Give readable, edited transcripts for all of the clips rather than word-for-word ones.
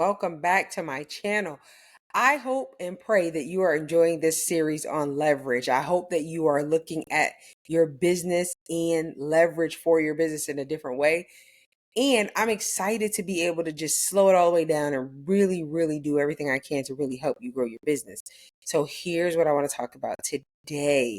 Welcome back to my channel. I hope and pray that you are enjoying this series on leverage. I hope that you are looking at your business and leverage for your business in a different way. And I'm excited to be able to just slow it all the way down and really do everything I can to really help you grow your business. So here's what I want to talk about today.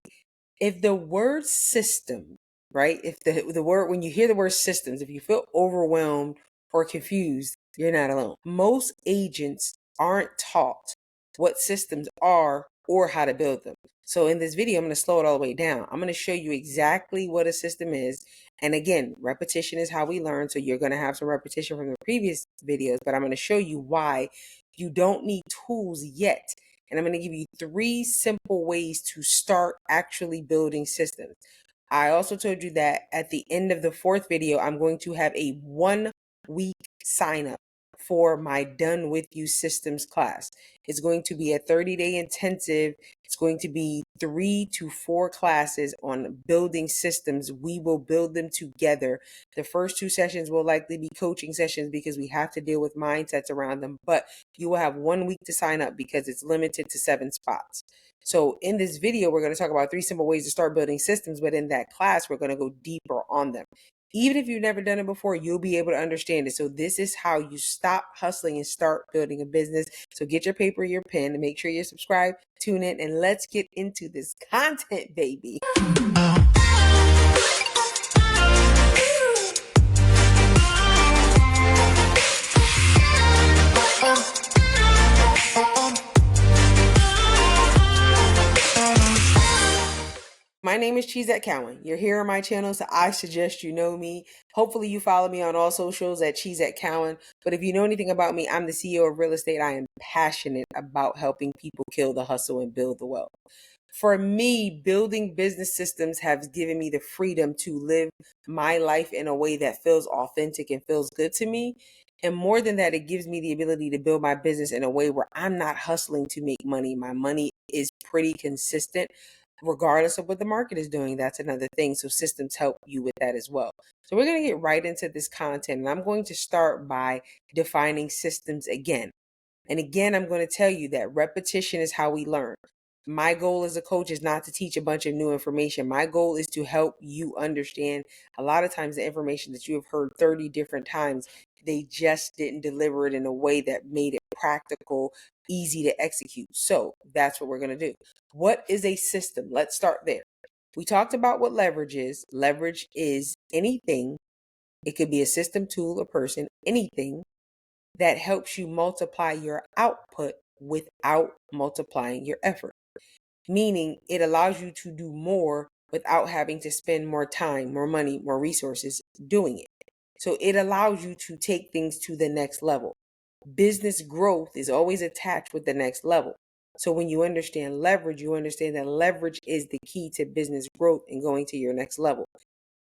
If the word system, right? If the word, when you hear the word systems, if you feel overwhelmed or confused, you're not alone. Most agents aren't taught what systems are or how to build them. So in this video, I'm going to slow it all the way down. I'm going to show you exactly what a system is. And again, repetition is how we learn. So you're going to have some repetition from the previous videos, but I'm going to show you why you don't need tools yet. And I'm going to give you 3 simple ways to start actually building systems. I also told you that at the end of the 4th video, I'm going to have a 1-week sign up for my Done With You Systems class. It's going to be a 30-day intensive. It's going to be 3 to 4 classes on building systems. We will build them together. The first 2 sessions will likely be coaching sessions because we have to deal with mindsets around them, but you will have 1 week to sign up because it's limited to 7 spots. So in this video, we're going to talk about 3 simple ways to start building systems, but in that class, we're going to go deeper on them. Even if you've never done it before, you'll be able to understand it. So this is how you stop hustling and start building a business. So get your paper, your pen, and make sure you're subscribed, tune in, and let's get into this content, baby. My name is Cheese at Cowan. You're here on my channel, so I suggest you know me. Hopefully you follow me on all socials at Cheese at Cowan. But if you know anything about me, I'm the CEO of Real Estate. I am passionate about helping people kill the hustle and build the wealth. For me, building business systems has given me the freedom to live my life in a way that feels authentic and feels good to me. And more than that, it gives me the ability to build my business in a way where I'm not hustling to make money. My money is pretty consistent regardless of what the market is doing. That's another thing. So systems help you with that as well. So we're going to get right into this content, and I'm going to start by defining systems again. And again, I'm going to tell you that repetition is how we learn. My goal as a coach is not to teach a bunch of new information. My goal is to help you understand a lot of times the information that you have heard 30 different times, they just didn't deliver it in a way that made it practical, easy to execute. So that's what we're going to do. What is a system? Let's start there. We talked about what leverage is. Leverage is anything. It could be a system, tool, or person, anything that helps you multiply your output without multiplying your effort. Meaning it allows you to do more without having to spend more time, more money, more resources doing it. So it allows you to take things to the next level. Business growth is always attached with the next level. So when you understand leverage, you understand that leverage is the key to business growth and going to your next level.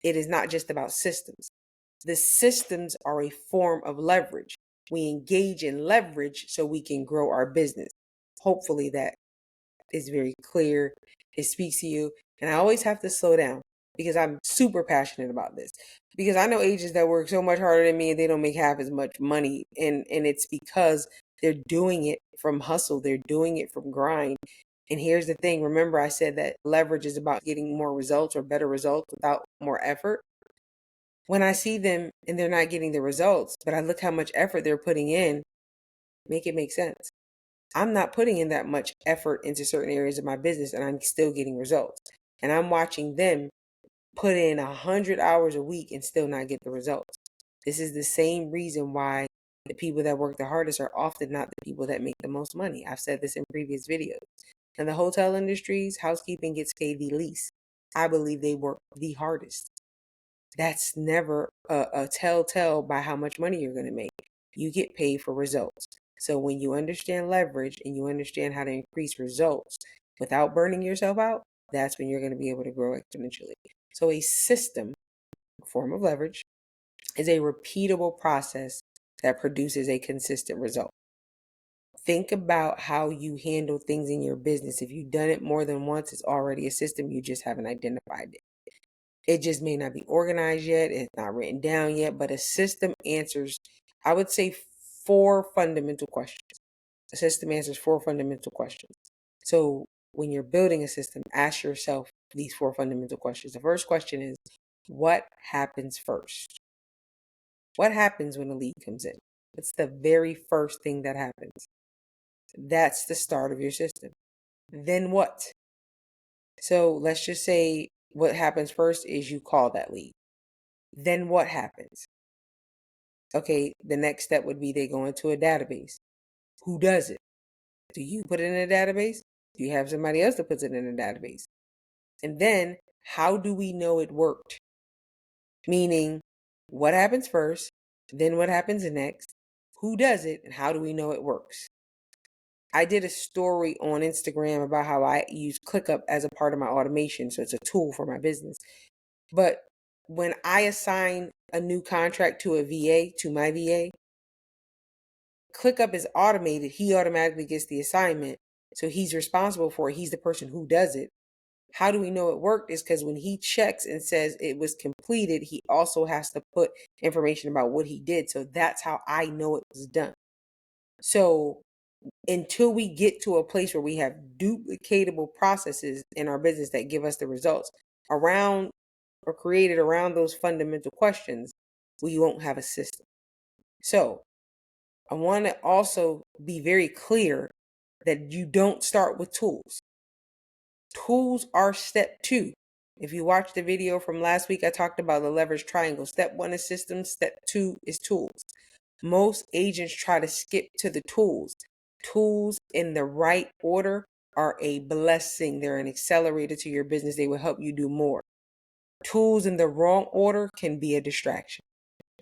It is not just about systems. The systems are a form of leverage. We engage in leverage so we can grow our business. Hopefully that is very clear. It speaks to you. And I always have to slow down because I'm super passionate about this. Because I know agents that work so much harder than me and they don't make half as much money. And it's because they're doing it from hustle. They're doing it from grind. And here's the thing. Remember, I said that leverage is about getting more results or better results without more effort. When I see them and they're not getting the results, but I look how much effort they're putting in, make it make sense. I'm not putting in that much effort into certain areas of my business and I'm still getting results. And I'm watching them put in 100 hours a week and still not get the results. This is the same reason why the people that work the hardest are often not the people that make the most money. I've said this in previous videos. In the hotel industries, housekeeping gets paid the least. I believe they work the hardest. That's never a telltale by how much money you're going to make. You get paid for results. So when you understand leverage and you understand how to increase results without burning yourself out, that's when you're going to be able to grow exponentially. So a system, a form of leverage, is a repeatable process that produces a consistent result. Think about how you handle things in your business. If you've done it more than once, it's already a system. You just haven't identified it. It just may not be organized yet. It's not written down yet, but a system answers, I would say, 4 fundamental questions. A system answers 4 fundamental questions. So when you're building a system, ask yourself these 4 fundamental questions. The first question is, what happens first? What happens when a lead comes in? It's the very first thing that happens. That's the start of your system. Then what? So let's just say what happens first is you call that lead. Then what happens? Okay, the next step would be they go into a database. Who does it? Do you put it in a database? Do you have somebody else that puts it in a database? And then how do we know it worked? Meaning, what happens first? Then what happens next? Who does it? And how do we know it works? I did a story on Instagram about how I use ClickUp as a part of my automation. So it's a tool for my business. But when I assign a new contract to a VA, to my VA, ClickUp is automated. He automatically gets the assignment. So he's responsible for it. He's the person who does it. How do we know it worked? Is because when he checks and says it was completed, he also has to put information about what he did. So that's how I know it was done. So until we get to a place where we have duplicatable processes in our business that give us the results around or created around those fundamental questions, we won't have a system. So I want to also be very clear that you don't start with tools. Tools are step 2. If you watched the video from last week, I talked about the leverage triangle. Step 1 is systems. Step 2 is tools. Most agents try to skip to the tools. Tools in the right order are a blessing. They're an accelerator to your business. They will help you do more. Tools in the wrong order can be a distraction.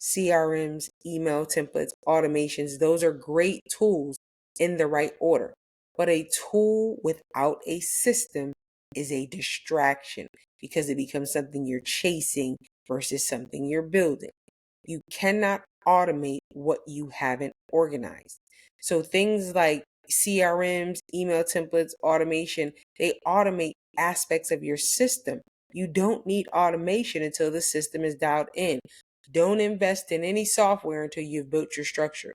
CRMs, email templates, automations, those are great tools in the right order. But a tool without a system is a distraction because it becomes something you're chasing versus something you're building. You cannot automate what you haven't organized. So things like CRMs, email templates, automation, they automate aspects of your system. You don't need automation until the system is dialed in. Don't invest in any software until you've built your structure.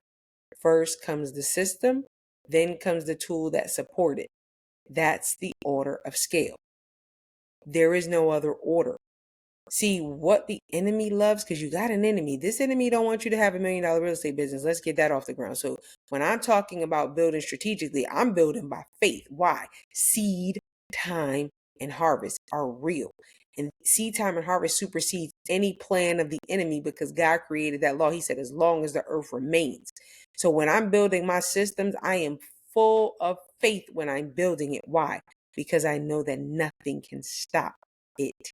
First comes the system, then comes the tool that support it. That's the order of scale. There is no other order. See what the enemy loves, because you got an enemy. This enemy don't want you to have $1 million real estate business. Let's get that off the ground. So when I'm talking about building strategically, I'm building by faith. Why? Seed, time, and harvest are real. And seed time and harvest supersedes any plan of the enemy because God created that law. He said, as long as the earth remains. So when I'm building my systems, I am full of faith when I'm building it. Why? Because I know that nothing can stop it.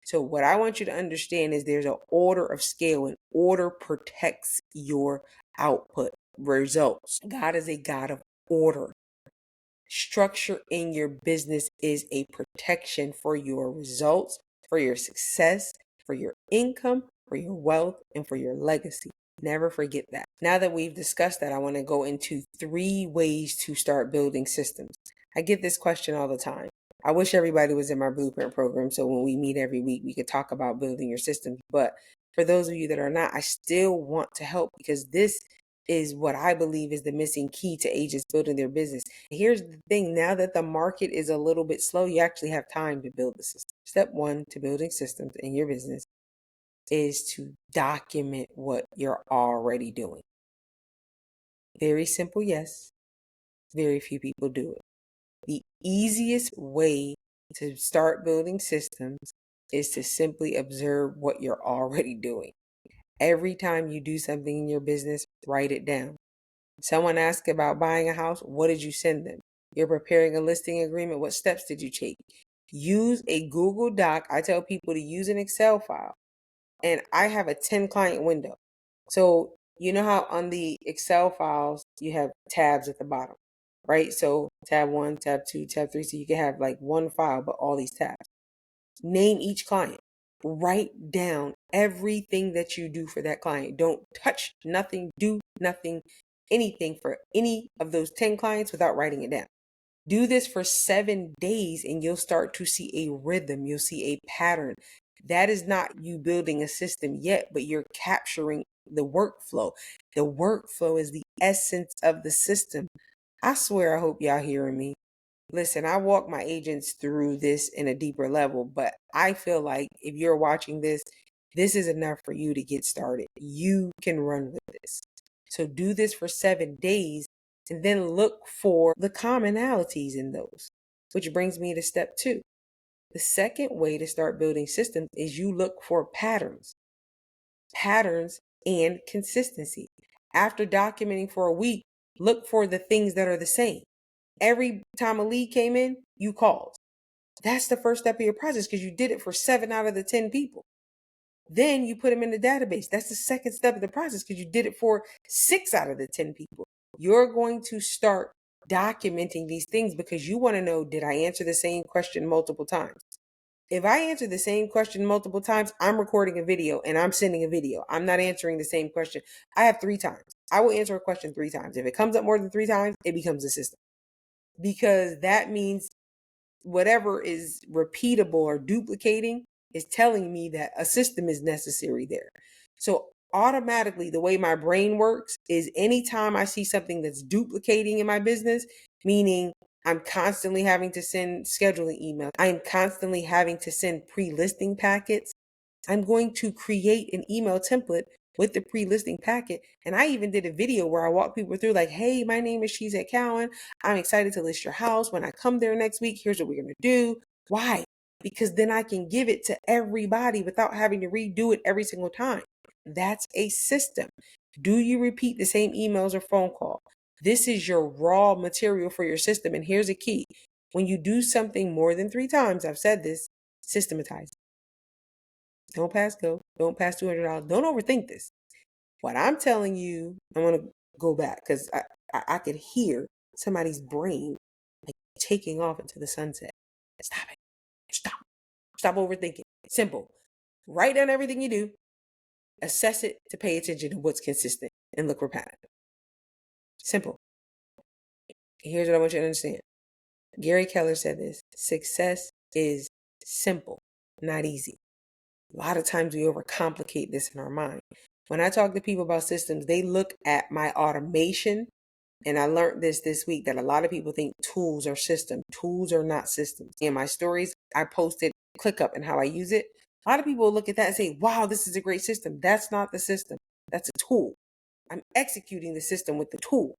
So what I want you to understand is there's an order of scale, and order protects your output results. God is a God of order. Structure in your business is a protection for your results, for your success, for your income, for your wealth, and for your legacy. Never forget that. Now that we've discussed that, I want to go into 3 ways to start building systems. I get this question all the time. I wish everybody was in my blueprint program so when we meet every week, we could talk about building your systems. But for those of you that are not, I still want to help because this is what I believe is the missing key to agents building their business. Here's the thing, now that the market is a little bit slow, you actually have time to build the system. Step 1 to building systems in your business is to document what you're already doing. Very simple, yes. Very few people do it. The easiest way to start building systems is to simply observe what you're already doing. Every time you do something in your business, write it down. Someone asks about buying a house, what did you send them? You're preparing a listing agreement, what steps did you take? Use a Google Doc. I tell people to use an Excel file. And I have a 10 client window. So you know how on the Excel files, you have tabs at the bottom, right? So tab 1, tab 2, tab 3. So you can have like one file, but all these tabs. Name each client. Write down everything that you do for that client. Don't touch nothing, do nothing, anything for any of those 10 clients without writing it down. Do this for 7 days and you'll start to see a rhythm. You'll see a pattern. That is not you building a system yet, but you're capturing the workflow. The workflow is the essence of the system. I swear, I hope y'all hearing me. Listen, I walk my agents through this in a deeper level, but I feel like if you're watching this, this is enough for you to get started. You can run with this. So do this for 7 days and then look for the commonalities in those, which brings me to step 2. The second way to start building systems is you look for patterns and consistency. After documenting for a week, look for the things that are the same. Every time a lead came in, you called. That's the first step of your process because you did it for 7 out of the 10 people. Then you put them in the database. That's the second step of the process because you did it for 6 out of the 10 people. You're going to start documenting these things because you want to know, did I answer the same question multiple times? If I answer the same question multiple times, I'm recording a video and I'm sending a video. I'm not answering the same question. I have 3 times. I will answer a question 3 times. If it comes up more than 3 times, it becomes a system because that means whatever is repeatable or duplicating is telling me that a system is necessary there. So automatically, the way my brain works is anytime I see something that's duplicating in my business, meaning I'm constantly having to send scheduling emails, I'm constantly having to send pre-listing packets, I'm going to create an email template with the pre-listing packet. And I even did a video where I walk people through like, hey, my name is Cheese at Cowan. I'm excited to list your house. When I come there next week, here's what we're going to do. Why? Because then I can give it to everybody without having to redo it every single time. That's a system. Do you repeat the same emails or phone call? This is your raw material for your system. And here's a key. When you do something more than 3 times, I've said this, systematize. Don't pass go. Don't pass $200. Don't overthink this. What I'm telling you, I'm going to go back because I could hear somebody's brain like taking off into the sunset. Stop it. Stop. Stop overthinking. Simple. Write down everything you do. Assess it to pay attention to what's consistent and look for patterns. Simple. Here's what I want you to understand. Gary Keller said this. Success is simple, not easy. A lot of times we overcomplicate this in our mind. When I talk to people about systems, they look at my automation. And I learned this week that a lot of people think tools are systems. Tools are not systems. In my stories, I posted ClickUp and how I use it. A lot of people look at that and say, wow, this is a great system. That's not the system. That's a tool. I'm executing the system with the tool.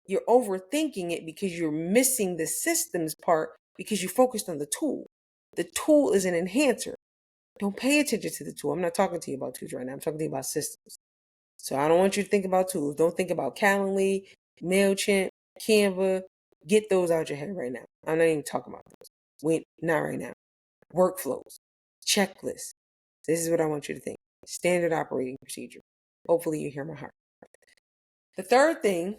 You're overthinking it because you're missing the systems part because you focused on the tool. The tool is an enhancer. Don't pay attention to the tool. I'm not talking to you about tools right now. I'm talking to you about systems. So I don't want you to think about tools. Don't think about Calendly, MailChimp, Canva. Get those out your head right now. I'm not even talking about those. Not right now. Workflows, checklists. This is what I want you to think. Standard operating procedure. Hopefully you hear my heart. The third thing,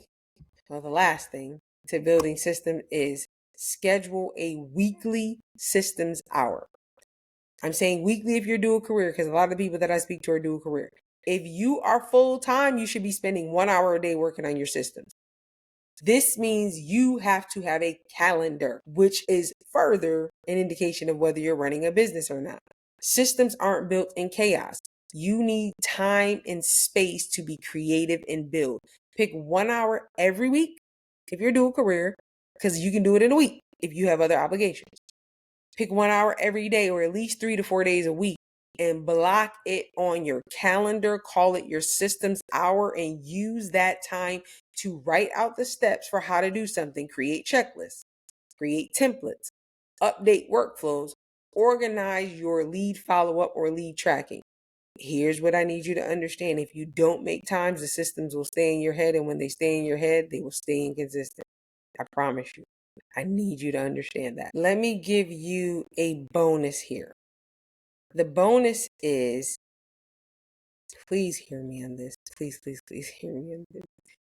or the last thing to building system is schedule a weekly systems hour. I'm saying weekly if you're dual career because a lot of the people that I speak to are dual career. If you are full time, you should be spending 1 hour a day working on your systems. This means you have to have a calendar, which is further an indication of whether you're running a business or not. Systems aren't built in chaos. You need time and space to be creative and build. Pick 1 hour every week if you're dual career, because you can do it in a week if you have other obligations. Pick 1 hour every day or at least 3 to 4 days a week and block it on your calendar. Call it your systems hour and use that time to write out the steps for how to do something. Create checklists, create templates, update workflows, organize your lead follow-up or lead tracking. Here's what I need you to understand. If you don't make times, the systems will stay in your head. And when they stay in your head, they will stay inconsistent. I promise you. I need you to understand that. Let me give you a bonus here. The bonus is, please hear me on this. Please, please, please hear me on this.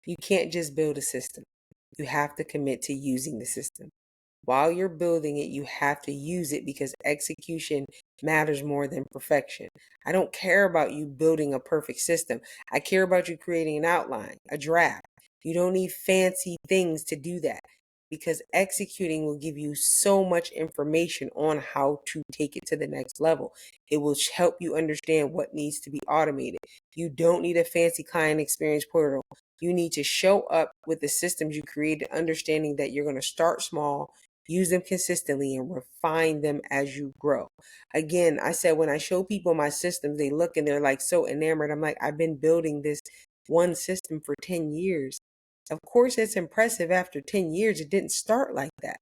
You can't just build a system. You have to commit to using the system. While you're building it, you have to use it because execution matters more than perfection. I don't care about you building a perfect system. I care about you creating an outline, a draft. You don't need fancy things to do that. because executing will give you so much information on how to take it to the next level. It will help you understand what needs to be automated. You don't need a fancy client experience portal. You need to show up with the systems you created, understanding that you're going to start small, use them consistently, and refine them as you grow. Again, I said when I show people my systems, they look and they're like so enamored. I'm like, I've been building this one system for 10 years. Of course, it's impressive after 10 years. It didn't start like that.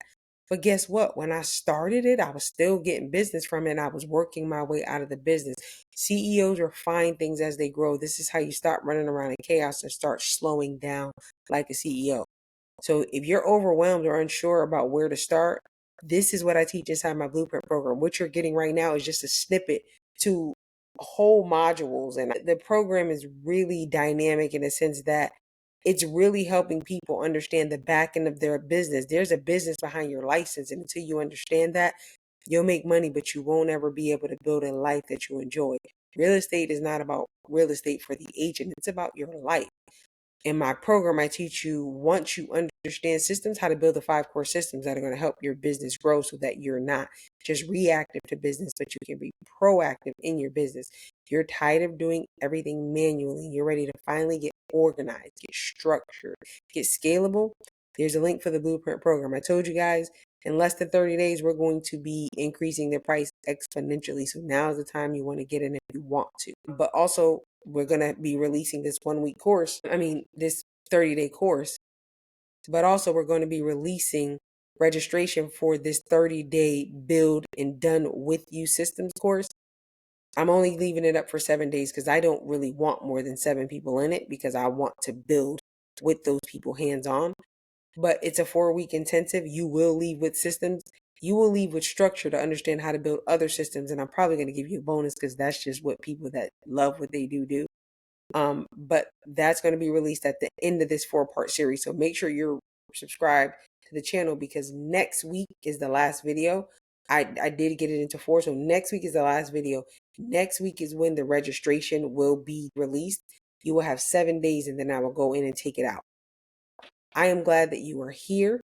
But guess what? When I started it, I was still getting business from it and I was working my way out of the business. CEOs refine things as they grow. This is how you stop running around in chaos and start slowing down like a CEO. So if you're overwhelmed or unsure about where to start, this is what I teach inside my blueprint program. What you're getting right now is just a snippet to whole modules. And the program is really dynamic in the sense that it's really helping people understand the back end of their business. There's a business behind your license. And until you understand that, you'll make money, but you won't ever be able to build a life that you enjoy. Real estate is not about real estate for the agent. It's about your life. In my program, I teach you, once you understand systems, how to build the 5 core systems that are going to help your business grow so that you're not just reactive to business, but you can be proactive in your business. You're tired of doing everything manually. You're ready to finally get organized, get structured, get scalable. There's a link for the blueprint program. I told you guys in less than 30 days, we're going to be increasing the price exponentially. So now is the time you want to get in if you want to. But also, we're going to be releasing this 1 week course. This 30-day course. But also, we're going to be releasing registration for this 30-day build and done with you systems course. I'm only leaving it up for 7 days because I don't really want more than 7 people in it because I want to build with those people hands on. But it's a 4-week intensive. You will leave with systems. You will leave with structure to understand how to build other systems. And I'm probably going to give you a bonus because that's just what people that love what they do. But that's going to be released at the end of this 4-part series. So make sure you're subscribed to the channel because next week is the last video. I did get it into 4. So next week is the last video. Next week is when the registration will be released. You will have 7 days and then I will go in and take it out. I am glad that you are here.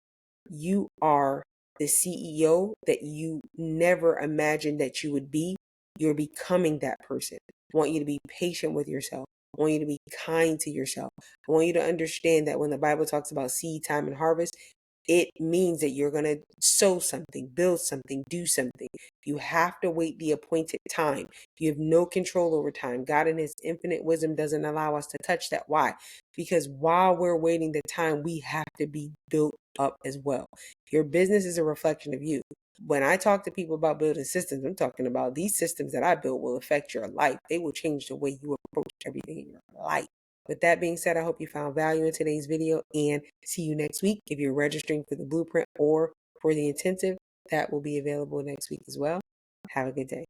You are the CEO that you never imagined that you would be. You're becoming that person. I want you to be patient with yourself. I want you to be kind to yourself. I want you to understand that when the Bible talks about seed time and harvest, it means that you're going to sow something, build something, do something. You have to wait the appointed time. You have no control over time. God in his infinite wisdom doesn't allow us to touch that. Why? Because while we're waiting the time, we have to be built up as well. Your business is a reflection of you. When I talk to people about building systems, I'm talking about these systems that I built will affect your life. They will change the way you approach everything in your life. With that being said, I hope you found value in today's video and see you next week. If you're registering for the blueprint or for the intensive, that will be available next week as well. Have a good day.